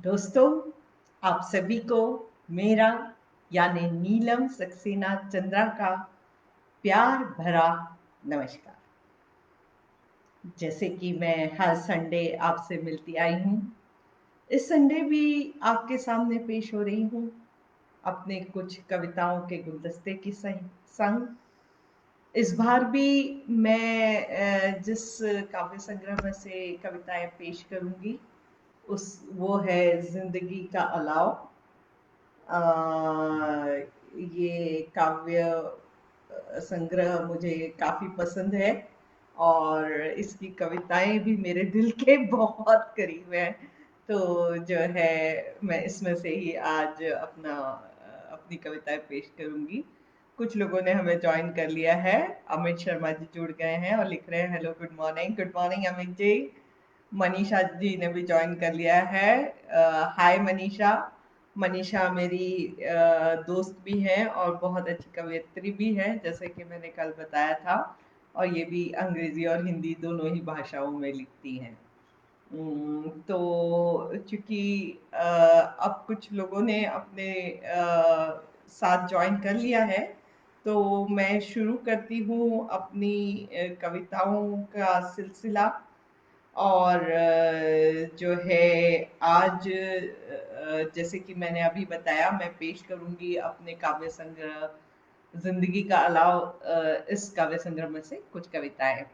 दोस्तों, आप सभी को मेरा यानी नीलम सक्सेना चंद्रा का प्यार भरा नमस्कार। जैसे कि मैं हर संडे आपसे मिलती आई हूँ, इस संडे भी आपके सामने पेश हो रही हूँ अपने कुछ कविताओं के गुलदस्ते की संग। इस बार भी मैं जिस काव्य संग्रह में से कविताएं पेश करूंगी उस वो है जिंदगी का अलाव। ये काव्य संग्रह मुझे काफी पसंद है और इसकी कविताएं भी मेरे दिल के बहुत करीब हैं। तो जो है मैं इसमें से ही आज अपनी कविताएं पेश करूंगी। कुछ लोगों ने हमें ज्वाइन कर लिया है। अमित शर्मा जी जुड़ गए हैं और लिख रहे हैं hello good morning Amit ji. Manisha ji ने भी ज्वाइन कर लिया है। हाय मनीषा। मनीषा मेरी दोस्त भी है और बहुत अच्छी कवयित्री भी है, जैसे कि मैंने कल बताया था। और ये भी अंग्रेजी और हिंदी दोनों ही भाषाओं में लिखती हैं। तो चूंकि अब कुछ लोगों ने अपने साथ ज्वाइन कर लिया है, तो मैं शुरू करती हूँ अपनी कविताओं का सिलसिला। और जो है आज जैसे कि मैंने अभी बताया, मैं पेश करूंगी अपने काव्य संग्रह जिंदगी का अलाव, इस काव्य संग्रह में से कुछ कविताएं।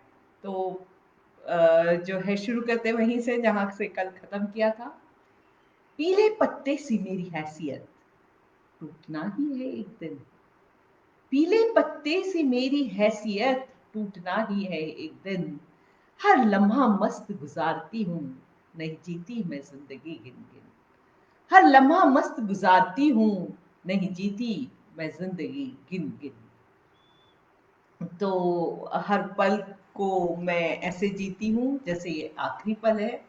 तो जो है शुरू करते वहीं से जहां से कल खत्म किया था। पीले पत्ते सी मेरी हैसियत, टूटना ही है एक दिन। पीले पत्ते सी मेरी हैसियत, टूटना ही है एक दिन। हर लम्हा मस्त गुजारती हूँ, नहीं जीती मैं जिंदगी गिन गिन। हर लम्हा मस्त गुजारती हूँ, नहीं जीती मैं जिंदगी गिन गिन। तो हर पल को मैं ऐसे जीती हूँ जैसे ये आखिरी पल है,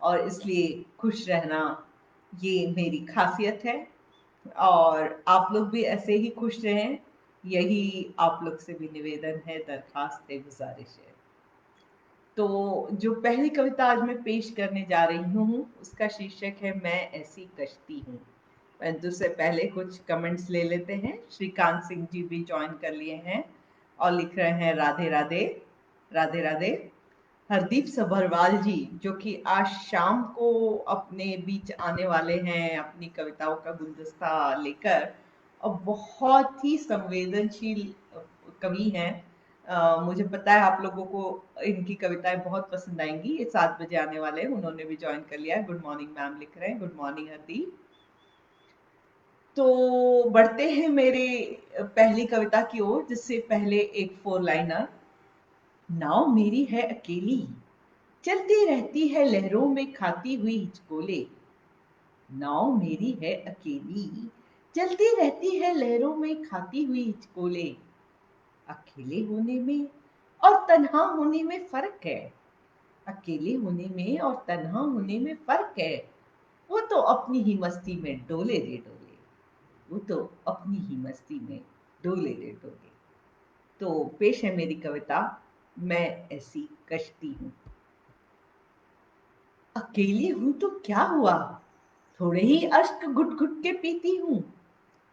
और इसलिए खुश रहना ये मेरी खासियत है। और आप लोग भी ऐसे ही खुश रहें, यही आप लोग से भी निवेदन है, दरखास्त है, गुजारिश है। तो जो पहली कविता आज मैं पेश करने जा रही हूँ उसका शीर्षक है मैं ऐसी कश्ती हूँ। परंतु उससे पहले कुछ कमेंट्स ले लेते हैं। श्रीकांत सिंह जी भी ज्वाइन कर लिए हैं और लिख रहे हैं राधे राधे। राधे राधे। हरदीप सभरवाल जी, जो कि आज शाम को अपने बीच आने वाले हैं अपनी कविताओं का गुलदस्ता लेकर, और बहुत ही संवेदनशील कवि हैं। मुझे पता है आप लोगों को इनकी कविताएं बहुत पसंद आएंगी। ये 7 बजे आने वाले हैं, उन्होंने भी ज्वाइन कर लिया है। गुड मॉर्निंग मैम लिख रहे हैं। Good morning Hardeep. तो बढ़ते हैं मेरे पहली कविता की ओर, जिससे पहले एक 4 लाइनर। नाव मेरी है अकेली, चलती रहती है लहरों में खाती हुई हिचकोले। नाव मेरी है अकेली, चलती रहती है लहरों में खाती हुई हिचकोले। अकेले होने में और तन्हा होने में फर्क है। अकेले होने में और तन्हा होने में फर्क है। वो तो अपनी ही मस्ती में डोले रे डोले। वो तो अपनी ही मस्ती में डोले रे डोले। तो पेश है मेरी कविता मैं ऐसी कश्ती हूँ। अकेली हूं तो क्या हुआ, थोड़े ही अश्क घुट घुट के पीती हूँ।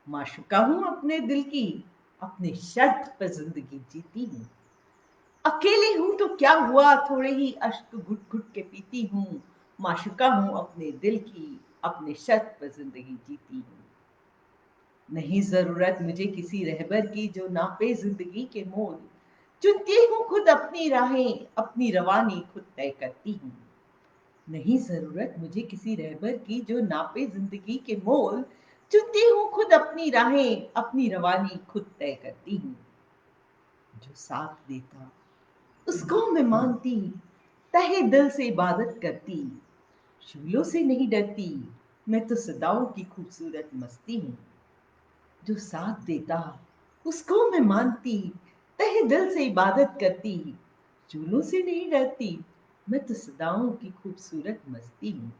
माशुका हूं अपने दिल की, अपने शर्त पर जिंदगी जीती हूँ। अकेली हूं तो क्या हुआ, थोड़े ही अश्क घुट घुट के पीती हूँ। माशुका हूं अपने दिल की, अपने शर्त पर जिंदगी जीती हूँ। नहीं जरूरत मुझे किसी रहबर की जो नापे जिंदगी के मोल। चुनती हूँ खुद अपनी राहें, अपनी रवानी खुद तय करती हूँ। नहीं जरूरत मुझे किसी रहबर की जो नापे जिंदगी के मोल। चुनती हूँ खुद अपनी राहें, अपनी रवानी खुद तय करती हूँ। जो साथ देता उसको मैं मानती, तहे दिल से इबादत करती। शूलों से नहीं डरती, मैं तो सदाओं की खूबसूरत मस्ती हूँ। जो साथ देता उसको मैं मानती, तहे दिल से इबादत करती। चूलों से नहीं डरती, मैं तो सदाओं की खूबसूरत मस्ती हूँ।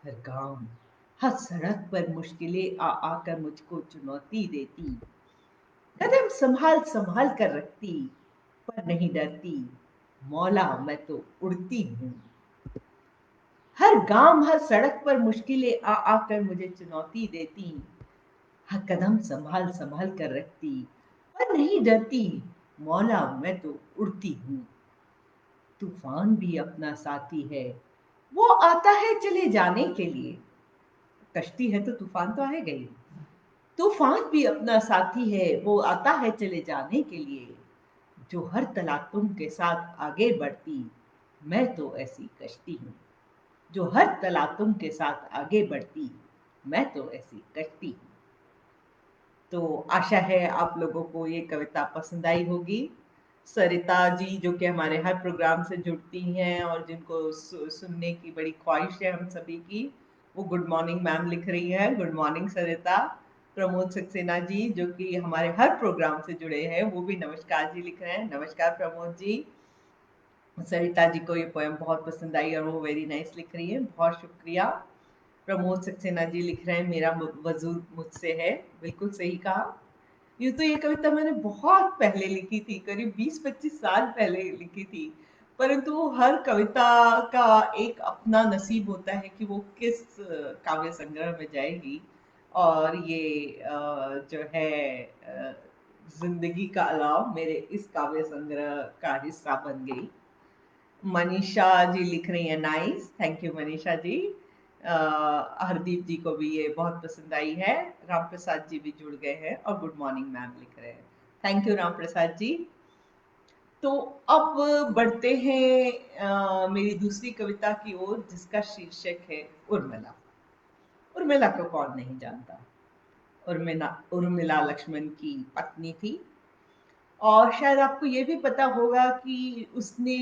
हर काम हर सड़क पर मुश्किलें आ आकर मुझको चुनौती देती। कदम संभाल संभाल कर रखती, पर नहीं डरती। मौला मैं तो उड़ती हूँ। हर गांव हर सड़क पर मुश्किलें आ आकर मुझे चुनौती देती, हर कदम संभाल संभाल कर रखती, पर नहीं डरती, मौला मैं तो उड़ती हूँ। तूफान भी अपना साथी है, वो आता है चले जाने के लिए। कश्ती है तो तूफान तो आएगा ही। तूफान भी अपना साथी है, वो आता है चले जाने के लिए। जो हर तलातुम के साथ आगे बढ़ती, मैं तो ऐसी कश्ती हूँ। जो हर तलातुम के साथ आगे बढ़ती, मैं तो ऐसी कश्ती हूँ। तो आशा है आप लोगों को ये कविता पसंद आई होगी। सरिता जी जो कि हमारे हर प्रोग्राम से जुड़ती हैं और जिनको सुनने की बड़ी ख्वाहिश है हम सभी की, वो गुड मॉर्निंग मैम लिख रही है। गुड मॉर्निंग सरिता। प्रमोद सक्सेना जी जो कि हमारे हर प्रोग्राम से जुड़े हैं, वो भी नमस्कार जी लिख रहे हैं। नमस्कार प्रमोद जी। सरिता जी को ये पोएम बहुत पसंद आई और वो वेरी नाइस लिख रही है, बहुत शुक्रिया। प्रमोद सक्सेना जी लिख रहे हैं, मेरा वजूद मुझसे है। बिल्कुल सही कहा। ये तो ये कविता मैंने बहुत पहले लिखी थी, करीब 20-25 साल पहले लिखी थी। परंतु हर कविता का एक अपना नसीब होता है कि वो किस काव्य संग्रह में जाएगी। और ये जो है जिंदगी का अलाव मेरे इस काव्य संग्रह का हिस्सा बन गई। मनीषा जी लिख रही है nice, thank you Manisha ji. Hardeep जी को भी ये बहुत पसंद आई है। राम प्रसाद जी भी जुड़ गए हैं और गुड मॉर्निंग मैम लिख रहे हैं। Thank you Ram Prasad ji. तो अब बढ़ते हैं मेरी दूसरी कविता की ओर, जिसका शीर्षक है उर्मिला। उर्मिला को कौन नहीं जानता। उर्मिला उर्मिला लक्ष्मण की पत्नी थी। और शायद आपको ये भी पता होगा कि उसने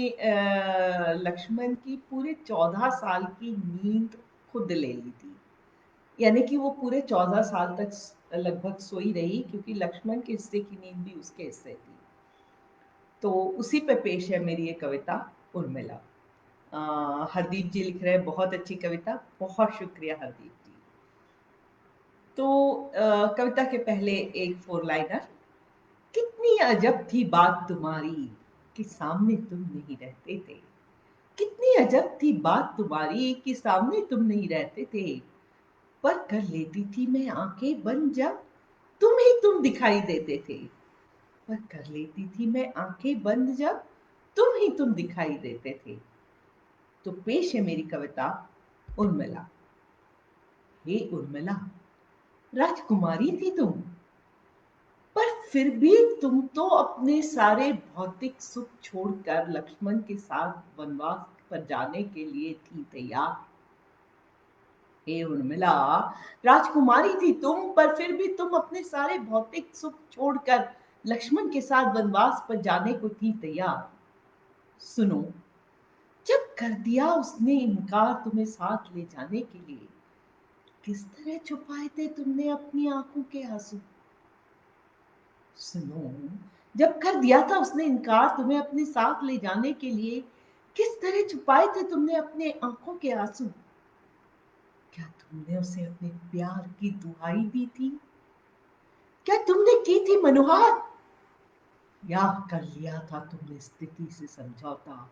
लक्ष्मण की पूरे 14 साल की नींद खुद ले ली थी। यानी कि वो पूरे 14 साल तक लगभग सोई रही, क्योंकि लक्ष्मण के हिस्से की नींद भी उसके हिस्से थी। तो उसी पे पेश है मेरी ये कविता उर्मिला। हरदीप जी लिख रहे हैं बहुत अच्छी कविता, बहुत शुक्रिया हरदीप जी। तो कविता के पहले एक फोर लाइनर। कितनी अजब थी बात तुम्हारी कि सामने तुम नहीं रहते थे। कितनी अजब थी बात तुम्हारी कि सामने तुम नहीं रहते थे। पर कर लेती थी मैं आंखें बंद जब तुम ही तुम दिखाई देते थे। पर कर लेती थी मैं आंखें बंद जब तुम ही तुम दिखाई देते थे। तो पेश है मेरी कविता उर्मिला। हे उर्मिला, राजकुमारी थी तुम, पर फिर भी तुम तो अपने सारे भौतिक सुख छोड़कर लक्ष्मण के साथ वनवास पर जाने के लिए थी तैयार। हे उर्मिला, राजकुमारी थी तुम, पर फिर भी तुम अपने सारे भौतिक सुख छोड़कर लक्ष्मण के साथ वनवास पर जाने को थी तैयार। सुनो, जब कर दिया उसने इनकार तुम्हें साथ ले जाने के लिए, किस तरह छुपाए थे तुमने अपनी आंखों के आंसू। सुनो, जब कर दिया था उसने इनकार तुम्हें अपने साथ ले जाने के लिए, किस तरह छुपाए थे तुमने अपने आंखों के आंसू। क्या तुमने उसे अपने प्यार की दुहाई दी थी। क्या तुमने की थी मनुहार, या कर लिया था तुमने स्थिति से समझौता।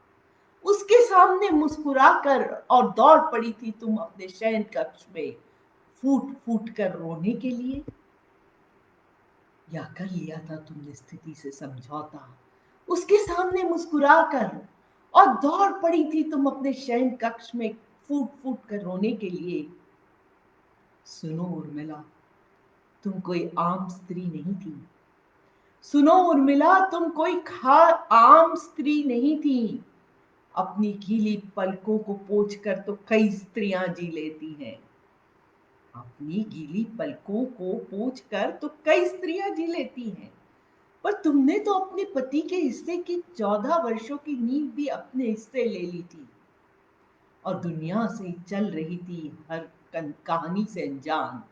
उसके सामने मुस्कुराकर और दौड़ पड़ी थी तुम अपने शयन कक्ष में फूट फूट कर रोने के लिए। या कर लिया था तुमने स्थिति से समझौता, उसके सामने मुस्कुराकर और दौड़ पड़ी थी तुम अपने शयन कक्ष में फूट फूट कर रोने के लिए। सुनो उर्मिला, तुम कोई आम स्त्री नहीं थी। सुनो उर्मिला, तुम कोई आम स्त्री नहीं थी। अपनी गीली पलकों को पोंछकर तो कई स्त्रियां जी लेती हैं। अपनी गीली पलकों को पोंछकर तो कई स्त्रियां जी लेती हैं। पर तुमने तो अपने पति के हिस्से की 14 वर्षों की नींद भी अपने हिस्से ले ली थी और दुनिया से चल रही थी हर कहानी से अनजान,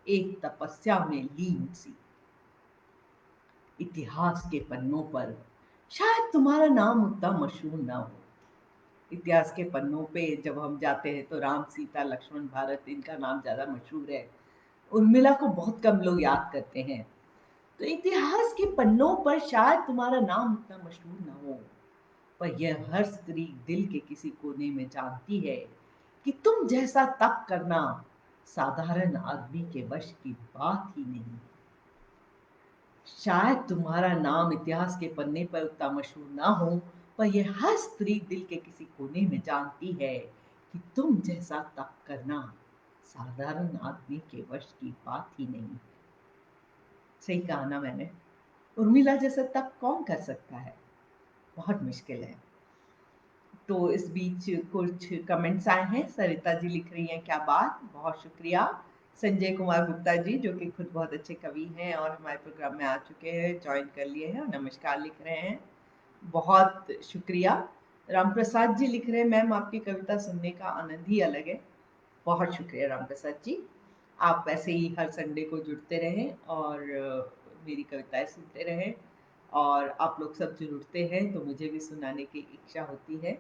एक तपस्या में लीन सी। इतिहास के पन्नों पर शायद तुम्हारा नाम उतना मशहूर ना हो। इतिहास के पन्नों पे जब हम जाते हैं तो राम सीता लक्ष्मण भारत इनका नाम ज्यादा मशहूर है। उर्मिला को बहुत कम लोग याद करते हैं। तो इतिहास के पन्नों पर शायद तुम्हारा नाम उतना मशहूर ना हो, पर यह हर स्त्री दिल के किसी कोने में जानती है कि तुम जैसा तप करना साधारण आदमी के वश की बात ही नहीं। शायद तुम्हारा नाम इतिहास के पन्ने पर उतना मशहूर ना हो, पर यह हर स्त्री दिल के किसी कोने में जानती है कि तुम जैसा तप करना साधारण आदमी के वश की बात ही नहीं। सही कहा ना मैंने? उर्मिला जैसा तप कौन कर सकता है? बहुत मुश्किल है। तो इस बीच कुछ कमेंट्स आए हैं। सरिता जी लिख रही हैं, क्या बात, बहुत शुक्रिया। संजय कुमार गुप्ता जी, जो कि खुद बहुत अच्छे कवि हैं और हमारे प्रोग्राम में आ चुके हैं, ज्वाइन कर लिए हैं और नमस्कार लिख रहे हैं, बहुत शुक्रिया। राम प्रसाद जी लिख रहे हैं, मैम आपकी कविता सुनने का आनंद ही अलग है। बहुत शुक्रिया राम प्रसाद जी। आप वैसे ही हर संडे को जुड़ते रहें और मेरी कविताएं सुनते रहें, और आप लोग सब जुड़ते हैं तो मुझे भी सुनाने की इच्छा होती है।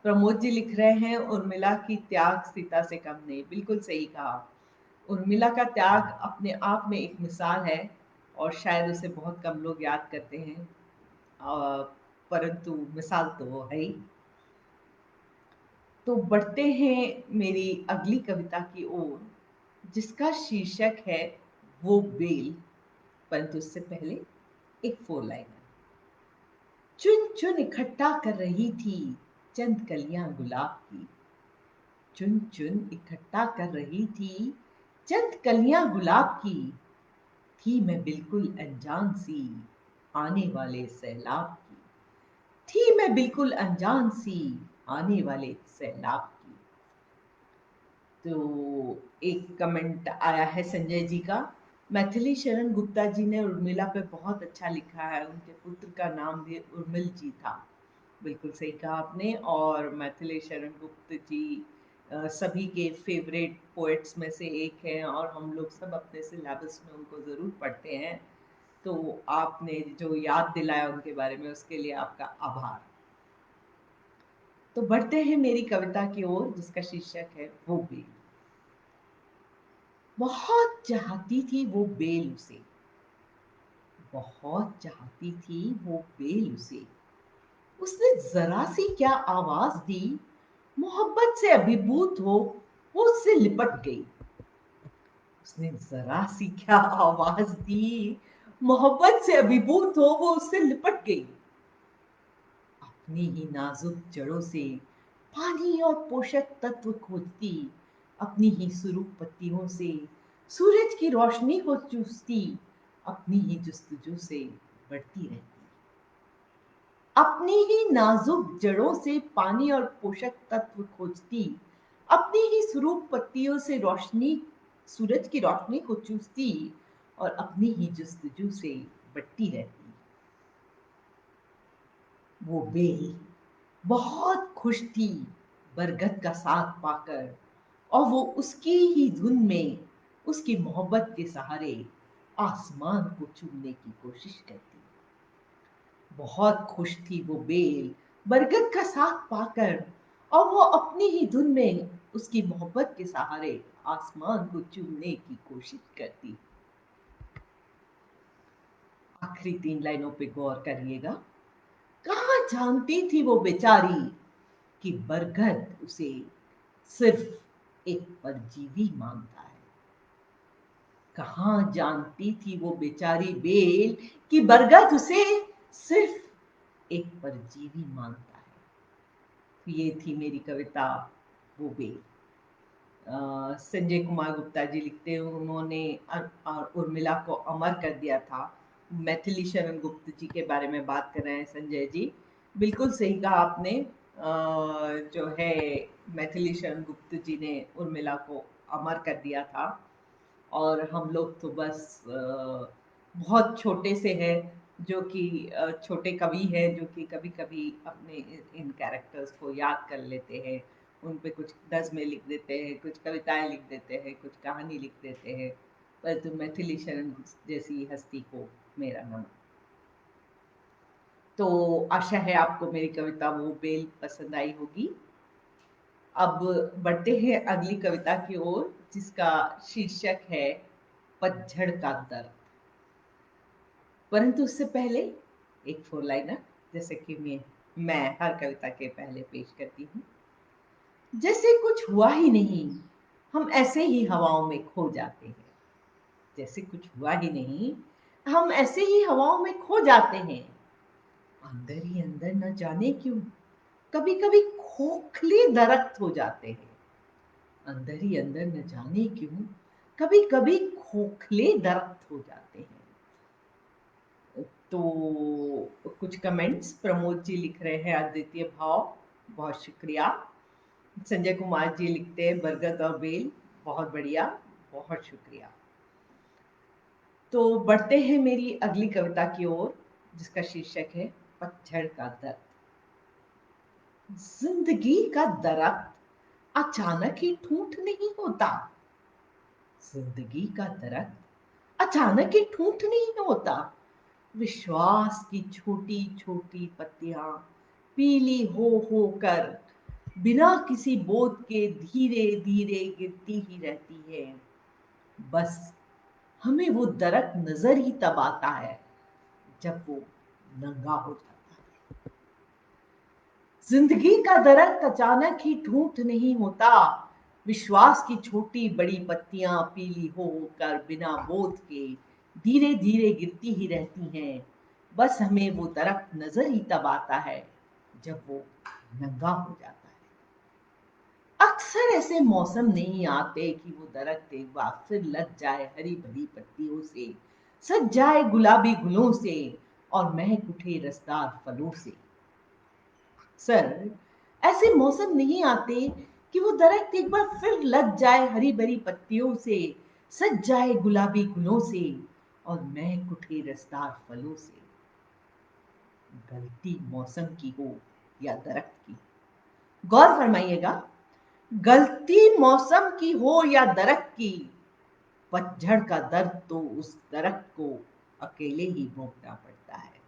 प्रमोद जी लिख रहे हैं, उर्मिला की त्याग सीता से कम नहीं। बिल्कुल सही कहा। उर्मिला का त्याग अपने आप में एक मिसाल है और शायद उसे बहुत कम लोग याद करते हैं, परंतु मिसाल तो वो है ही। तो बढ़ते हैं मेरी अगली कविता की ओर, जिसका शीर्षक है वो बेल। परंतु उससे पहले एक फोर लाइनर। चुन चुन इकट्ठा कर रही थी चंद कलियां गुलाब की। चुन चुन इकट्ठा कर रही थी चंद कलियां गुलाब की। थी मैं बिल्कुल अनजान सी आने वाले सैलाब की। थी मैं बिल्कुल अनजान सी आने वाले सैलाब की। तो एक कमेंट आया है संजय जी का। मैथिली शरण गुप्ता जी ने उर्मिला पे बहुत अच्छा लिखा है, उनके पुत्र का नाम भी उर्मिल जी था। बिल्कुल सही कहा आपने। और मैथिली शरण गुप्त जी सभी के फेवरेट पोएट्स में से एक हैं और हम लोग सब अपने सिलेबस में उनको ज़रूर पढ़ते हैं। तो आपने जो याद दिलाया उनके बारे में, उसके लिए आपका आभार। तो बढ़ते हैं मेरी कविता की ओर, जिसका शीर्षक है वो बेल। बहुत चाहती थी वो बेल उसे, बहुत चाहती थी वो बेल उसे। उसने जरा सी क्या आवाज दी, मोहब्बत से अभिभूत हो वो उससे लिपट गई। उसने जरा सी क्या आवाज दी, मोहब्बत से अभिभूत हो वो उससे लिपट गई। अपनी ही नाजुक जड़ों से पानी और पोषक तत्व खोजती, अपनी ही सुरूप पत्तियों से सूरज की रोशनी को चूसती, अपनी ही जुस्तजू से बढ़ती रहती। अपनी ही नाजुक जड़ों से पानी और पोषक तत्व खोजती, अपनी ही स्वरूप पत्तियों से रोशनी, सूरज की रोशनी को चूसती और अपनी ही जुस्तजू से बढ़ती रहती। वो बेल बहुत खुश थी बरगद का साथ पाकर, और वो उसकी ही धुन में उसकी मोहब्बत के सहारे आसमान को चूमने की कोशिश करती। बहुत खुश थी वो बेल बरगद का साथ पाकर, और वो अपनी ही धुन में उसकी मोहब्बत के सहारे आसमान को चूमने की कोशिश करती। आखिरी 3 लाइनों पे गौर करिएगा। कहाँ जानती थी वो बेचारी कि बरगद उसे सिर्फ एक परजीवी मानता है। कहाँ जानती थी वो बेचारी बेल कि बरगद उसे सिर्फ एक परजीवी मानता है। तो ये थी मेरी कविता वो बेल। संजय कुमार गुप्ता जी लिखते हैं, उन्होंने उर्मिला को अमर कर दिया था। मैथिली शरण गुप्त जी के बारे में बात कर रहे हैं संजय जी। बिल्कुल सही कहा आपने। जो है मैथिली शरण गुप्त जी ने उर्मिला को अमर कर दिया था, और हम लोग तो बस बहुत छोटे से हैं, जो कि छोटे कवि हैं, जो कि कभी कभी अपने इन कैरेक्टर्स को याद कर लेते हैं, उन पे कुछ नज़्में लिख देते हैं, कुछ कविताएं लिख देते हैं, कुछ कहानी लिख देते हैं। परंतु मैथिली शरण जैसी हस्ती को मेरा नमन। तो आशा है आपको मेरी कविता वो बेल पसंद आई होगी। अब बढ़ते हैं अगली कविता की ओर, जिसका शीर्षक है पतझड़ का दर्द। परंतु उससे पहले एक फोर लाइनर, जैसे कि मैं हर कविता के पहले पेश करती हूँ। जैसे कुछ हुआ ही नहीं, हम ऐसे ही हवाओं में खो जाते हैं। जैसे कुछ हुआ ही नहीं, हम ऐसे ही हवाओं में खो जाते हैं। अंदर ही अंदर न जाने क्यों कभी कभी खोखले दरख्त हो जाते हैं। अंदर ही अंदर न जाने क्यों कभी कभी खोखले दरख्त हो जाते हैं। तो कुछ कमेंट्स प्रमोद जी लिख रहे हैं, अद्वितीय भाव, बहुत शुक्रिया। संजय कुमार जी लिखते हैं बरगद और बेल, बहुत बढ़िया, बहुत शुक्रिया। तो बढ़ते हैं मेरी अगली कविता की ओर, जिसका शीर्षक है पतझड़ का दर्द। जिंदगी का दरख्त अचानक ही ठूंठ नहीं होता। जिंदगी का दरख्त अचानक ही ठूंठ नहीं होता। विश्वास की छोटी छोटी पत्तियां पीली हो कर बिना किसी बोध के धीरे धीरे गिरती ही रहती है। बस हमें वो दरख्त नजर ही तब आता है जब वो नंगा हो जाता है। जिंदगी का दरख्त अचानक ही ठूंठ नहीं होता। विश्वास की छोटी बड़ी पत्तियां पीली हो कर बिना बोध के धीरे धीरे गिरती ही रहती हैं। बस हमें वो दरख्त नजर ही तब आता है जब वो नंगा हो जाता है। अक्सर ऐसे मौसम नहीं आते कि वो दरख्त एक बार फिर लग जाए हरी भरी पत्तियों से, सज जाए गुलाबी गुलों से और महक उठे रसदार फलों से। सर, ऐसे मौसम नहीं आते कि वो दरख्त एक बार फिर लग जाए हरी भरी पत्तियों से, सज जाए गुलाबी गुलों से और महक उठे रसदार फलों से। गलती मौसम की हो या दरख्त की, गौर फरमाइएगा, गलती मौसम की हो या दरख्त की, पतझड़ का दर्द तो उस दरख्त को अकेले ही भोगना पड़ता है।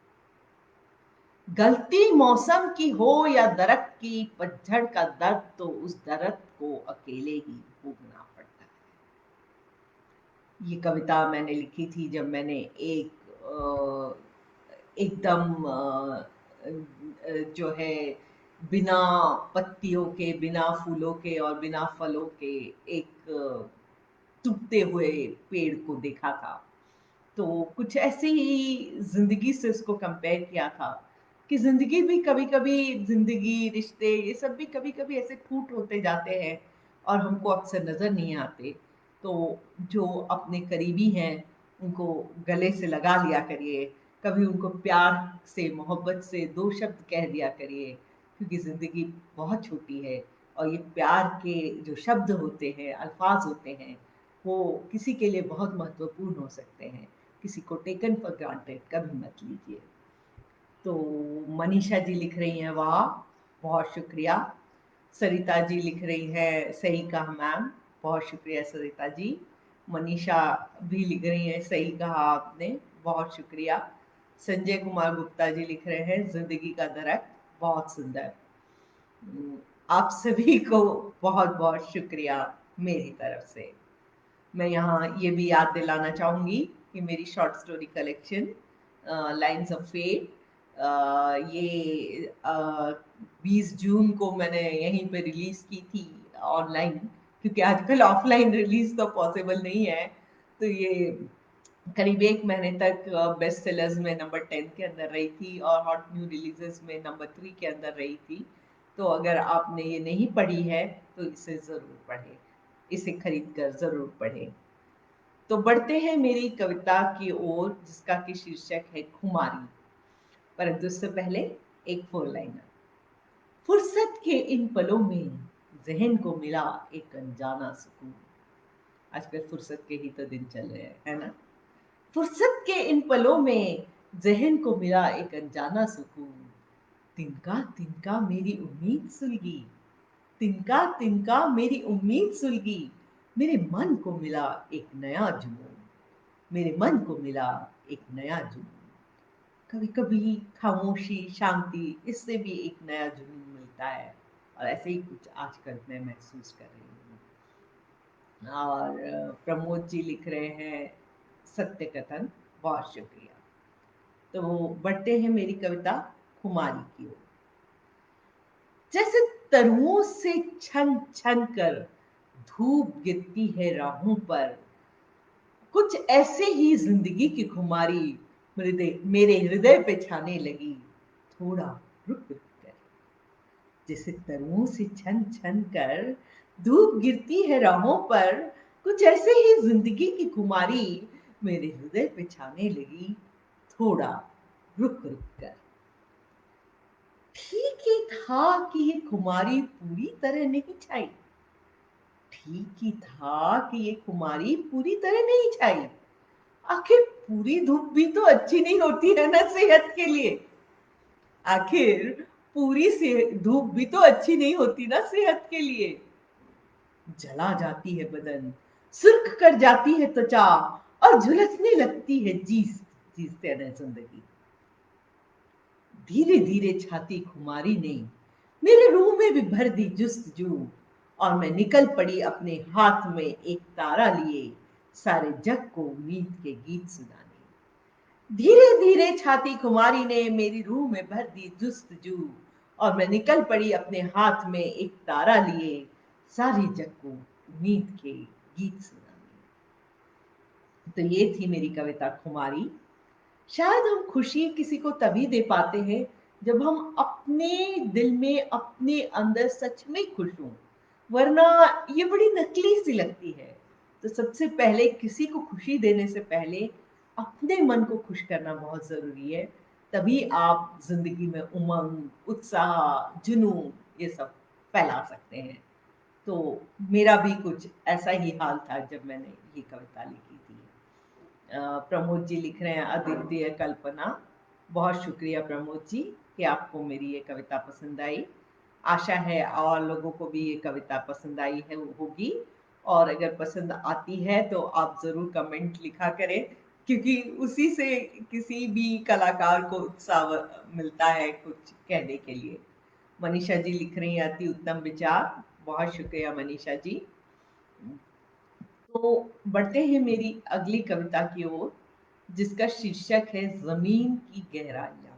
गलती मौसम की हो या दरख्त की, पतझड़ का दर्द तो उस दरख्त को अकेले ही भोगना पड़ता है। ये कविता मैंने लिखी थी जब मैंने एकदम जो है बिना पत्तियों के, बिना फूलों के और बिना फलों के एक टूटते हुए पेड़ को देखा था। तो कुछ ऐसे ही जिंदगी से उसको कंपेयर किया था कि जिंदगी भी कभी कभी, जिंदगी रिश्ते ये सब भी कभी कभी ऐसे टूट होते जाते हैं और हमको अक्सर नजर नहीं आते। तो जो अपने करीबी हैं उनको गले से लगा लिया करिए, कभी उनको प्यार से मोहब्बत से दो शब्द कह दिया करिए, क्योंकि जिंदगी बहुत छोटी है और ये प्यार के जो शब्द होते हैं, अल्फाज होते हैं, वो किसी के लिए बहुत महत्वपूर्ण हो सकते हैं। किसी को टेकन फॉर ग्रांटेड कभी मत लीजिए। तो मनीषा जी लिख रही हैं, वाह, बहुत शुक्रिया। सरिता जी लिख रही है, सही कहा मैम, बहुत शुक्रिया सरिता जी। मनीषा भी लिख रही है, सही कहा आपने, बहुत शुक्रिया। संजय कुमार गुप्ता जी लिख रहे हैं, जिंदगी का दरख्त, बहुत सुंदर। आप सभी को बहुत बहुत शुक्रिया मेरी तरफ से। मैं यहाँ ये भी याद दिलाना चाहूँगी कि मेरी short story collection Lines of Fate, ये 20 जून को मैंने यहीं पे रिलीज की थी ऑनलाइन, क्योंकि आजकल ऑफलाइन रिलीज तो पॉसिबल नहीं है। तो ये करीब 1 महीने तक बेस्ट सेलर्स में नंबर 10 के अंदर रही थी और हॉट न्यू रिलीजेस में नंबर 3 के अंदर रही थी। तो अगर आपने ये नहीं पढ़ी है तो इसे ज़रूर पढ़ें, इसे खरीद कर ज़रूर पढ़ें। तो बढ़ते हैं मेरी कविता की ओर, जिसका कि शीर्षक है खुमारी। परंतु उससे पहले एक फोर लाइनर। फुर्सत के इन पलों में जहन को मिला एक अनजाना सुकून। आजकल फुर्सत के ही तो दिन चल रहे हैं, है ना। फुर्सत के इन पलों में जहन को मिला एक अनजाना सुकून। तिनका तिनका मेरी उम्मीद सुलगी, तिनका तिनका मेरी उम्मीद सुलगी। मेरे मन को मिला एक नया जुनून, मेरे मन को मिला एक नया जुनून। कभी कभी खामोशी शांति, इससे भी एक नया जुनून मिलता है। और ऐसे ही कुछ आजकल मैं महसूस कर रही हूँ। और प्रमोद जी लिख रहे हैं, सत्य कथन, बहुत शुक्रिया। तो बढ़ते हैं मेरी कविता खुमारी की ओर। जैसे तरुओं से छन छन कर धूप गिरती है राहों पर, कुछ ऐसे ही जिंदगी की खुमारी मेरे हृदय पे छाने लगी, थोड़ा रुक रुक कर। जैसे तरुओं से छन छन कर धूप गिरती है राहों पर, कुछ ऐसे ही जिंदगी की खुमारी मेरे हृदय पे छाने लगी, थोड़ा रुक रुक कर। ठीक ही था कि ये खुमारी पूरी तरह नहीं छाई, ठीक ही था कि ये खुमारी पूरी तरह नहीं छाई। आखिर पूरी धूप भी तो अच्छी नहीं होती है ना सेहत के लिए। आखिर पूरी से धूप भी तो अच्छी नहीं होती ना सेहत के लिए। जला जाती है बदन, सुर्ख कर जाती है त्वचा, और झुलसने लगती है जीते रह जिंदगी। धीरे धीरे छाती खुमारी ने मेरे रूह में भी भर दी जुस्तजू, और मैं निकल पड़ी अपने हाथ में एक तारा लिए, सारे जग को उम्मीद के गीत सुनाने। धीरे धीरे छाती खुमारी ने मेरी रूह में भर दी जुस्तजू, और मैं निकल पड़ी अपने हाथ में एक तारा लिए, सारी जग को उम्मीद के गीत सुनाने। तो ये थी मेरी कविता खुमारी। शायद हम खुशी किसी को तभी दे पाते हैं जब हम अपने दिल में, अपने अंदर सच में खुश हों, वरना ये बड़ी नकली सी लगती है। तो सबसे पहले किसी को खुशी देने से पहले अपने मन को खुश करना बहुत जरूरी है, तभी आप जिंदगी में उमंग, उत्साह, जुनून ये सब फैला सकते हैं। तो मेरा भी कुछ ऐसा ही हाल था जब मैंने ये कविता लिखी थी। प्रमोद जी लिख रहे हैं, अद्वितीय कल्पना। बहुत शुक्रिया प्रमोद जी कि आपको मेरी ये कविता पसंद आई। आशा है और लोगों को भी ये कविता पसंद आई है होगी, और अगर पसंद आती है तो आप जरूर कमेंट लिखा करें, क्योंकि उसी से किसी भी कलाकार को उत्साह मिलता है कुछ कहने के लिए। मनीषा जी लिख रही हैं, अति उत्तम विचार। बहुत शुक्रिया मनीषा जी। तो बढ़ते हैं मेरी अगली कविता की ओर, जिसका शीर्षक है जमीन की गहराइयां।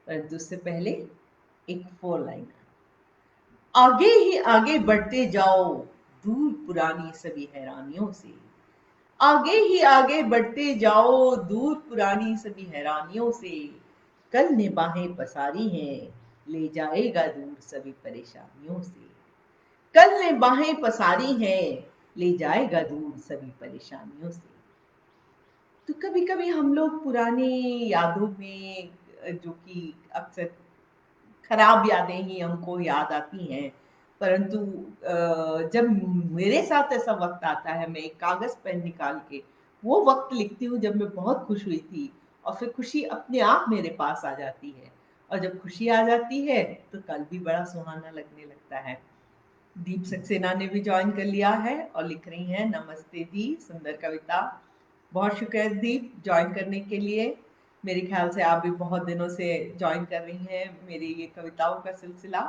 परंतु उससे पहले एक फोर लाइन। आगे ही आगे बढ़ते जाओ दूर पुरानी सभी हैरानियों से, आगे ही आगे बढ़ते जाओ दूर पुरानी सभी हैरानियों से, कल ने बाहें पसारी हैं ले जाएगा दूर सभी परेशानियों से, कल ने बाहें पसारी हैं ले जाएगा दूर सभी परेशानियों से। तो कभी कभी हम लोग पुरानी यादों में, जो कि अक्सर खराब यादें ही हमको याद आती हैं, परंतु जब मेरे साथ ऐसा वक्त आता है, मैं एक कागज पेन निकाल के वो वक्त लिखती हूँ जब मैं बहुत खुश हुई थी, और फिर खुशी अपने आप मेरे पास आ जाती है। और जब खुशी आ जाती है तो कल भी बड़ा सुहाना लगने लगता है। दीप सक्सेना ने भी ज्वाइन कर लिया है और लिख रही हैं, नमस्ते दी, सुंदर कविता। बहुत शुक्रिया दीप ज्वाइन करने के लिए। मेरे ख्याल से आप भी बहुत दिनों से ज्वाइन कर रही हैं मेरी ये कविताओं का सिलसिला।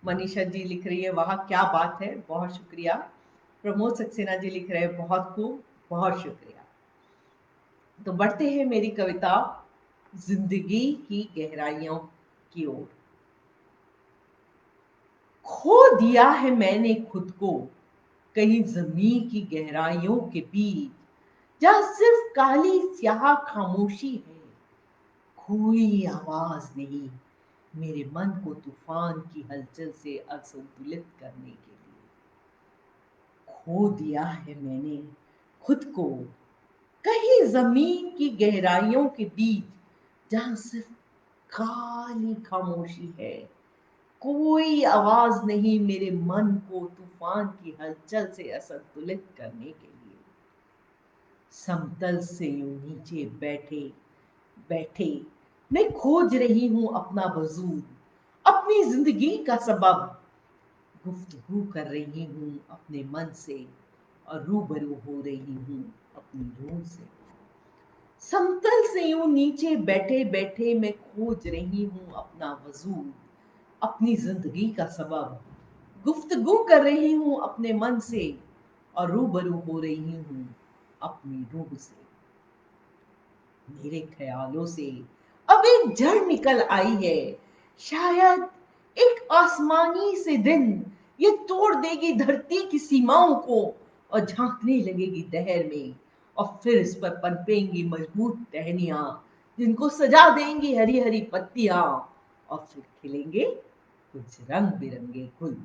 मनीषा जी लिख रही है, वाह क्या बात है, बहुत शुक्रिया। प्रमोद सक्सेना जी लिख रहे हैं, बहुत खूब, बहुत शुक्रिया। तो बढ़ते हैं मेरी कविता जिंदगी की गहराइयों की ओर। खो दिया है मैंने खुद को कहीं जमीन की गहराइयों के बीच, जहां सिर्फ काली स्याह खामोशी है, कोई आवाज नहीं मेरे मन को तूफान की हलचल से असंतुलित करने के लिए। खो दिया है मैंने खुद को कहीं जमीन की गहराइयों के बीच, जहां सिर्फ काली खामोशी है, कोई आवाज नहीं मेरे मन को तूफान की हलचल से असंतुलित करने के लिए। समतल से यूं नीचे बैठे बैठे मैं खोज रही हूं अपना वजूद, अपनी जिंदगी का सबब, गुफ्तगू कर रही हूं अपने मन से, और रूबरू हो रही हूं अपनी रूह से। समतल से यूं नीचे बैठे बैठे मैं खोज रही हूं अपना वजूद, अपनी जिंदगी का सबब, गुफ्तगू कर रही हूं अपने मन से, और रूबरू हो रही हूं अपनी रूह से। मेरे ख्यालों से अब एक जड़ निकल आई है, शायद एक आसमानी से दिन ये तोड़ देगी धरती की सीमाओं को और झांकने लगेगी दहर में, और फिर इस पर पनपेंगी मजबूत टहनियां जिनको सजा देंगी हरी हरी पत्तियां, और फिर खिलेंगे कुछ रंग बिरंगे गुल।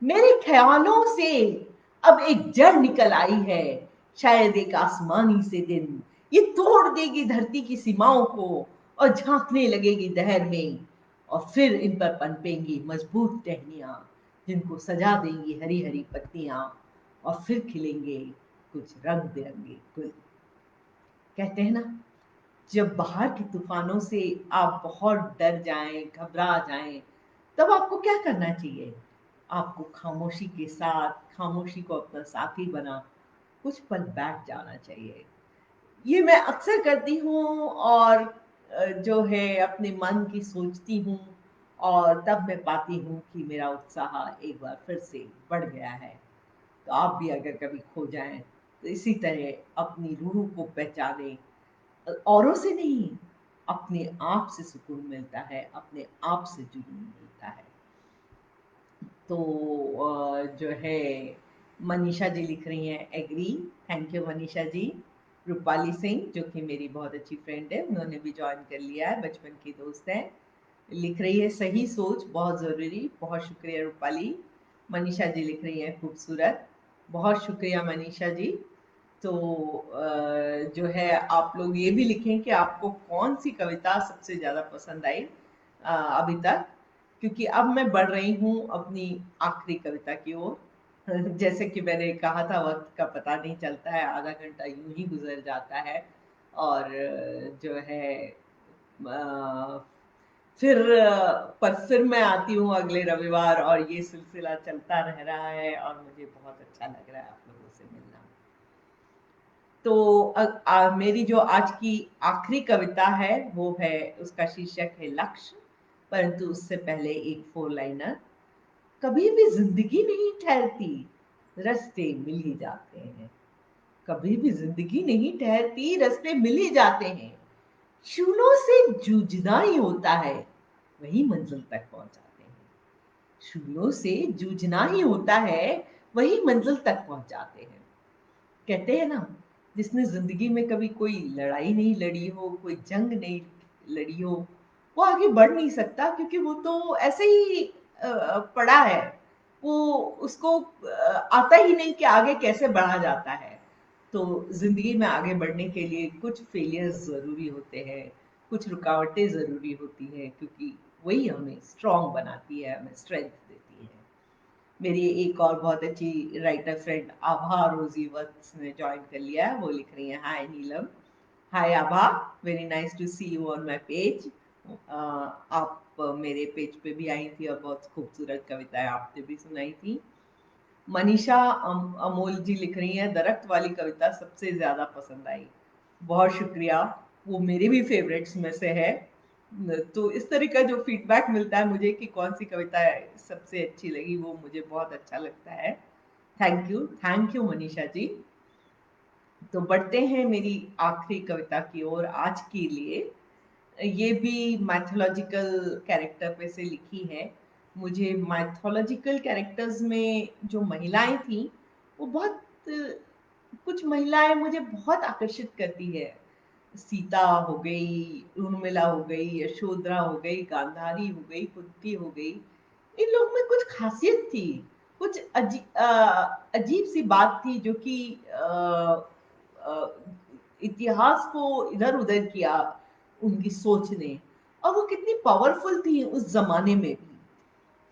मेरे ख्यालों से अब एक जड़ निकल आई है, शायद एक आसमानी से दिन ये तोड़ देगी धरती की सीमाओं को और झांकने लगेगी दहर में, और फिर इन पर पनपेंगी मजबूत टहनियां जिनको सजा देंगी हरी हरी पत्तियां, और फिर खिलेंगे कुछ रंग बिरंगे गुल। कहते हैं ना, जब बाहर के तूफानों से आप बहुत डर जाएं, घबरा जाएं, तब आपको क्या करना चाहिए? आपको खामोशी के साथ, खामोशी को अपना साथी बना कुछ पल बैठ जाना चाहिए। ये मैं अक्सर करती हूँ, और जो है अपने मन की सोचती हूँ, और तब मैं पाती हूँ कि मेरा उत्साह एक बार फिर से बढ़ गया है। तो आप भी अगर कभी खो जाएं तो इसी तरह अपनी रूह को पहचाने, औरों से नहीं, अपने आप से सुकून मिलता है, अपने आप से जुनून मिलता है। तो जो है मनीषा जी लिख रही हैं agree. Thank you Manisha ji. Rupali Singh जो कि मेरी बहुत अच्छी फ्रेंड है, उन्होंने भी ज्वाइन कर लिया है, बचपन की दोस्त है, लिख रही है सही सोच बहुत ज़रूरी। बहुत शुक्रिया रूपाली। मनीषा जी लिख रही हैं खूबसूरत। बहुत शुक्रिया मनीषा जी। तो जो है आप लोग ये भी लिखें कि आपको कौन सी कविता सबसे ज़्यादा पसंद आई अभी तक, क्योंकि अब मैं बढ़ रही हूँ अपनी आखिरी कविता की ओर। जैसे कि मैंने कहा था, वक्त का पता नहीं चलता है, आधा घंटा यूं ही गुजर जाता है, और जो है फिर पर फिर मैं आती हूँ अगले रविवार, और ये सिलसिला चलता रह रहा है, और मुझे बहुत अच्छा लग रहा है आप लोगों से मिलना। तो मेरी जो आज की आखिरी कविता है वो है, उसका शीर्षक है लक्ष्य। परंतु उससे पहले एक फोर लाइनर। कभी भी जिंदगी नहीं ठहरती, रास्ते मिल ही जाते हैं। कभी भी जिंदगी नहीं ठहरती, रास्ते मिल ही जाते हैं। शूलों से जूझना ही होता है, वही मंजिल तक पहुंच जाते हैं। शूलों से जूझना ही होता है, वही मंजिल तक पहुंच जाते हैं। कहते हैं ना, जिसने जिंदगी में कभी कोई लड़ाई नहीं लड़ी हो, कोई जंग नहीं लड़ी हो, वो आगे बढ़ नहीं सकता, क्योंकि वो तो ऐसे ही पड़ा है। वो उसको आता ही नहीं कि आगे कैसे बढ़ा जाता है। तो जिंदगी में आगे बढ़ने के लिए कुछ फेलियर्स जरूरी होते हैं, कुछ रुकावटें जरूरी होती हैं, क्योंकि वही हमें स्ट्रांग बनाती है, हमें स्ट्रेंथ देती है। मेरी एक और बहुत अच्छी राइटर फ्रेंड आभा रोजी वत्स ने ज्वाइन कर लिया है, वो लिख रही है hi Neelam. Hi Abha, very nice to see you on my page. आप मेरे पेज पे भी आई थी, और बहुत खूबसूरत कविताएं आपने भी सुनाई थी। मनीषा अमोल जी लिख रही हैं, दरख्त वाली कविता सबसे ज्यादा पसंद आई। बहुत शुक्रिया, वो मेरे भी फेवरेट्स में से है। तो इस तरह का जो फीडबैक मिलता है मुझे कि कौन सी कविता सबसे अच्छी लगी, वो मुझे बहुत अच्छा लगता है। Thank you Manisha ji. तो बढ़ते हैं मेरी आखिरी कविता की ओर आज के लिए। ये भी मैथोलॉजिकल कैरेक्टर पे से लिखी है। मुझे मैथोलॉजिकल कैरेक्टर्स में जो महिलाएं थी, वो बहुत कुछ महिलाएं मुझे बहुत आकर्षित करती है। सीता हो गई, उर्मिला हो गई, यशोधरा हो गई, गांधारी हो गई, कुंती हो गई। इन लोग में कुछ खासियत थी, कुछ अजीब सी बात थी, जो कि इतिहास को इधर उधर किया उनकी सोच ने। और वो कितनी पावरफुल थी उस जमाने में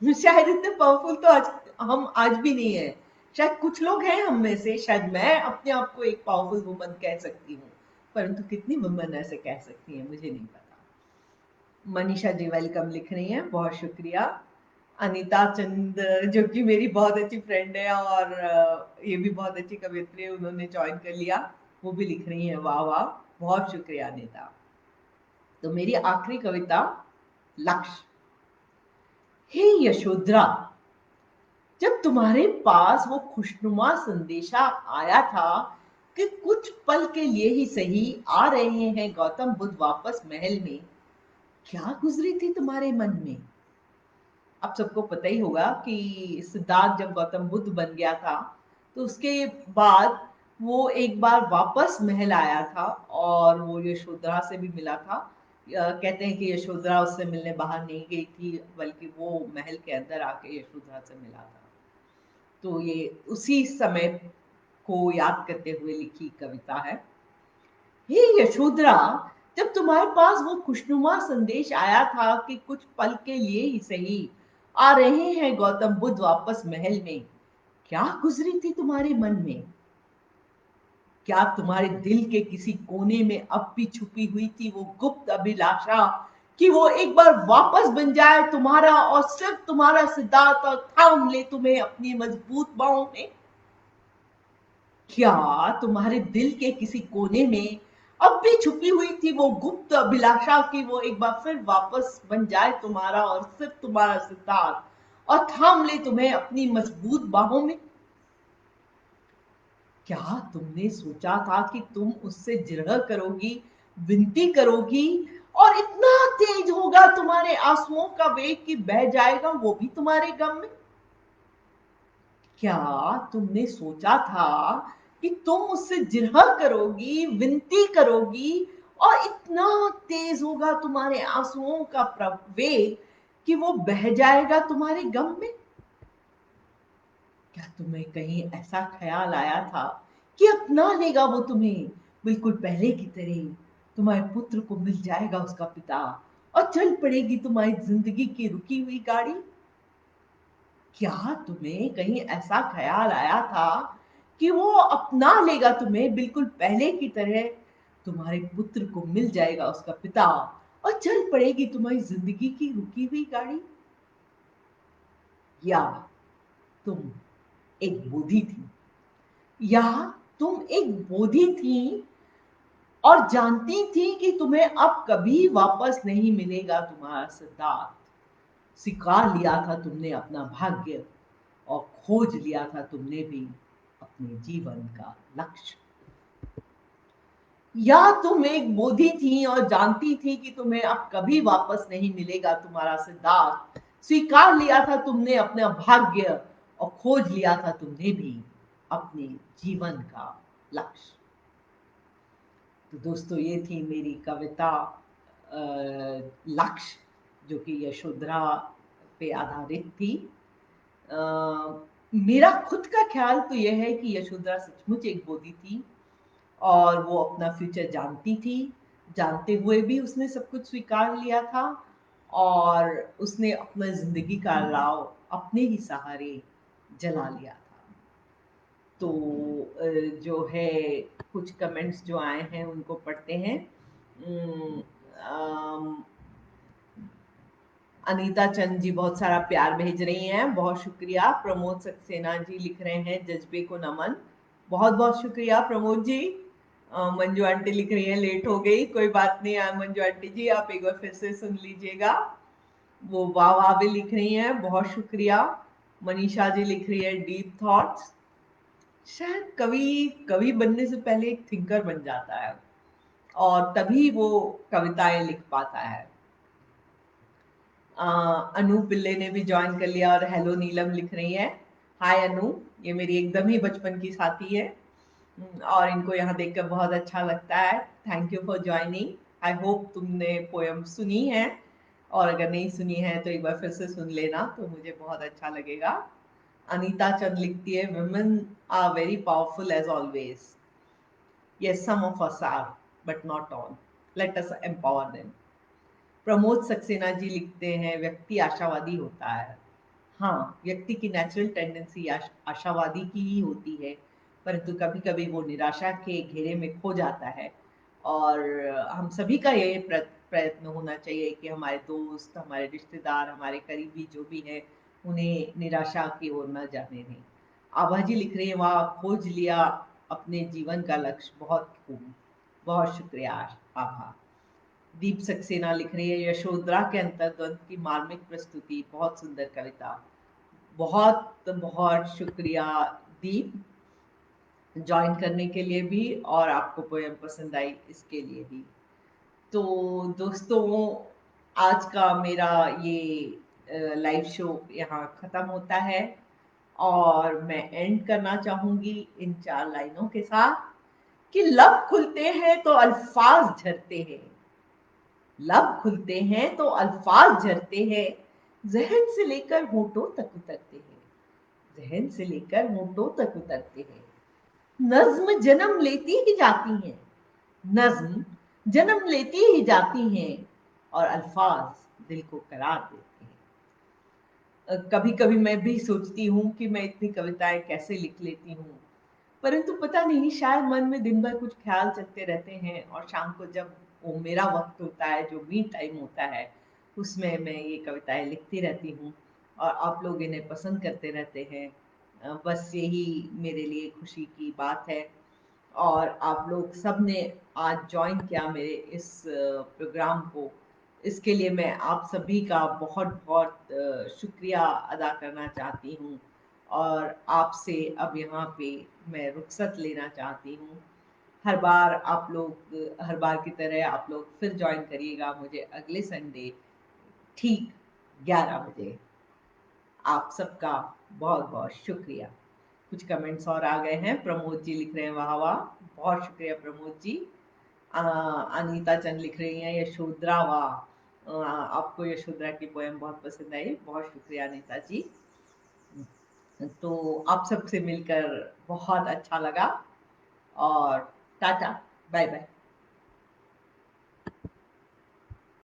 भी। शायद इतने पावरफुल तो आज हम आज भी नहीं है। शायद कुछ लोग हैं हम में से, शायद मैं अपने आप को एक पावरफुल वुमन कह सकती हूँ, परंतु कितनी वुमन ऐसे कह सकती हैं मुझे नहीं पता। मनीषा जी वेलकम लिख रही हैं, बहुत शुक्रिया। अनीता चंद जो कि मेरी बहुत अच्छी फ्रेंड है, और ये भी बहुत अच्छी कवियत्री है, उन्होंने ज्वाइन कर लिया, वो भी लिख रही हैं वाह वाह। बहुत शुक्रिया अनीता। तो मेरी आखिरी कविता लक्ष्य। हे यशोधरा, जब तुम्हारे पास वो खुशनुमा संदेशा आया था कि कुछ पल के लिए ही सही आ रहे हैं गौतम बुद्ध वापस महल में, क्या गुजरी थी तुम्हारे मन में? आप सबको पता ही होगा कि सिद्धार्थ जब गौतम बुद्ध बन गया था तो उसके बाद वो एक बार वापस महल आया था और वो यशोधरा से भी मिला था। कहते हैं कि यशोधरा उससे मिलने बाहर नहीं गई थी, बल्कि वो महल के अंदर आके यशोधरा से मिला था। तो ये उसी समय को याद करते हुए लिखी कविता है। हे यशोधरा, जब तुम्हारे पास वो खुशनुमा संदेश आया था कि कुछ पल के लिए ही सही आ रहे हैं गौतम बुद्ध वापस महल में, क्या गुजरी थी तुम्हारे मन में? क्या तुम्हारे दिल के किसी कोने में अब भी छुपी हुई थी वो गुप्त अभिलाषा कि वो एक बार वापस बन जाए तुम्हारा और सिर्फ तुम्हारा सिद्धार्थ और थाम ले तुम्हें अपनी मजबूत बाहों में? क्या तुम्हारे दिल के किसी कोने में अब भी छुपी हुई थी वो गुप्त अभिलाषा कि वो एक बार फिर वापस बन जाए तुम्हारा और सिर्फ तुम्हारा सितार और थाम ले तुम्हें अपनी मजबूत बाहों में? क्या तुमने सोचा था कि तुम उससे जिरह करोगी, विनती करोगी और इतना तेज होगा तुम्हारे आंसुओं का वेग कि बह जाएगा वो भी तुम्हारे गम में? क्या तुमने सोचा था कि तुम उससे जिरह करोगी, विनती करोगी और इतना तेज होगा तुम्हारे आंसुओं का वेग कि वो बह जाएगा तुम्हारे गम में? क्या तुम्हें कहीं ऐसा ख्याल आया था कि अपना लेगा वो तुम्हें बिल्कुल पहले की तरह? तुम्हारे पुत्र को मिल जाएगा उसका पिता और चल पड़ेगी तुम्हारी जिंदगी की रुकी हुई गाड़ी? क्या तुम्हें कहीं ऐसा ख्याल आया था कि वो अपना लेगा तुम्हें बिल्कुल पहले की तरह? तुम्हारे पुत्र को मिल जाएगा उसका पिता और चल पड़ेगी तुम्हारी जिंदगी की रुकी हुई गाड़ी? या तुम एक बोधी थी, या तुम एक बोधी थी और जानती थी कि तुम्हें अब कभी वापस नहीं मिलेगा तुम्हारा सिद्धार्थ। स्वीकार लिया था तुमने अपना भाग्य और खोज लिया था तुमने भी अपने जीवन का लक्ष्य। या तुम एक बोधी थी और जानती थी कि तुम्हें अब कभी वापस नहीं मिलेगा तुम्हारा सिद्धार्थ। स्वीकार लिया था तुमने अपना भाग्य और खोज लिया था तुमने भी अपने जीवन का लक्ष्य। तो दोस्तों, ये थी मेरी कविता लक्ष्य, जो कि यशोधरा पे आधारित थी। मेरा खुद का ख्याल तो यह है कि यशोधरा सचमुच एक बोधी थी और वो अपना फ्यूचर जानती थी। जानते हुए भी उसने सब कुछ स्वीकार लिया था और उसने अपना जिंदगी का राव अपने ही सहारे जला लिया था। तो जो है, कुछ कमेंट्स जो आए हैं उनको पढ़ते हैं। उम, अम, अनीता चंद जी बहुत सारा प्यार भेज रही हैं, बहुत शुक्रिया। प्रमोद सक्सेना जी लिख रहे हैं जज्बे को नमन, बहुत बहुत शुक्रिया प्रमोद जी। मंजू आंटी लिख रही है लेट हो गई, कोई बात नहीं मंजू आंटी जी, आप एक बार फिर से सुन लीजिएगा। वो वाह वाह भी लिख रही हैं, बहुत शुक्रिया। मनीषा जी लिख रही है डीप थॉट्स। शायद कवि कवि बनने से पहले एक थिंकर बन जाता है और तभी वो कविताएं लिख पाता है। अनु पिल्ले ने भी ज्वाइन कर लिया और हेलो नीलम लिख रही है। हाय अनु, ये मेरी एकदम ही बचपन की साथी है और इनको यहाँ देखकर बहुत अच्छा लगता है। Thank you for joining. I hope तुमने पोयम सुनी है और अगर नहीं सुनी है तो एक बार फिर से सुन लेना, तो मुझे बहुत अच्छा लगेगा। अनीता चंद लिखती है women are very powerful as always. Yes, some of us are, but not all. Let us empower them. Pramod Saxena ji लिखते हैं व्यक्ति आशावादी होता है। हाँ, व्यक्ति की नेचुरल टेंडेंसी आशावादी की ही होती है, परंतु कभी कभी वो निराशा के घेरे में खो जाता है। और हम सभी का ये प्रयत्न होना चाहिए कि हमारे दोस्त, हमारे रिश्तेदार, हमारे करीबी जो भी है, उन्हें निराशा की ओर न जाने दें। आभा जी लिख रही है वहाँ खोज लिया अपने जीवन का लक्ष्य, बहुत खूब, बहुत शुक्रिया आभा। दीप सक्सेना लिख रही है यशोधरा के अंतर्द्वंद की मार्मिक प्रस्तुति, बहुत सुंदर कविता। बहुत बहुत शुक्रिया दीप, ज्वाइन करने के लिए भी और आपको पोयम पसंद आई इसके लिए भी। तो दोस्तों, आज का मेरा ये लाइव शो यहाँ खत्म होता है और मैं एंड करना चाहूंगी इन 4 लाइनों के साथ कि लब खुलते हैं तो अल्फाज झरते हैं, लब खुलते हैं तो अल्फाज झरते हैं, जहन से लेकर होठों तक उतरते हैं, जहन से लेकर होठों तक उतरते हैं। नज्म जन्म लेती ही जाती हैं, नज्म जन्म लेती ही जाती हैं और अल्फाज दिल को करार देते हैं। कभी कभी मैं भी सोचती हूँ कि मैं इतनी कविताएं कैसे लिख लेती हूँ, परंतु पता नहीं शायद मन में दिन भर कुछ ख्याल चलते रहते हैं और शाम को जब वो मेरा वक्त होता है, जो मी टाइम होता है, उसमें मैं ये कविताएं लिखती रहती हूँ और आप लोग इन्हें पसंद करते रहते हैं। बस यही मेरे लिए खुशी की बात है। और आप लोग सब ने आज ज्वाइन किया मेरे इस प्रोग्राम को, इसके लिए मैं आप सभी का बहुत बहुत शुक्रिया अदा करना चाहती हूँ और आपसे अब यहाँ पे मैं रुखसत लेना चाहती हूँ। हर बार आप लोग, हर बार की तरह आप लोग फिर ज्वाइन करिएगा मुझे अगले संडे ठीक 11 बजे। आप सबका बहुत बहुत शुक्रिया। कुछ कमेंट्स और आ गए हैं। प्रमोद जी लिख रहे हैं वाह वाह, बहुत शुक्रिया प्रमोद जी। अनीता चंद लिख रही हैं यशोधरा वाह, आपको यशोधरा की पोएम बहुत पसंद आई, बहुत शुक्रिया अनीता जी। तो आप सबसे मिलकर बहुत अच्छा लगा और टाटा बाय बाय।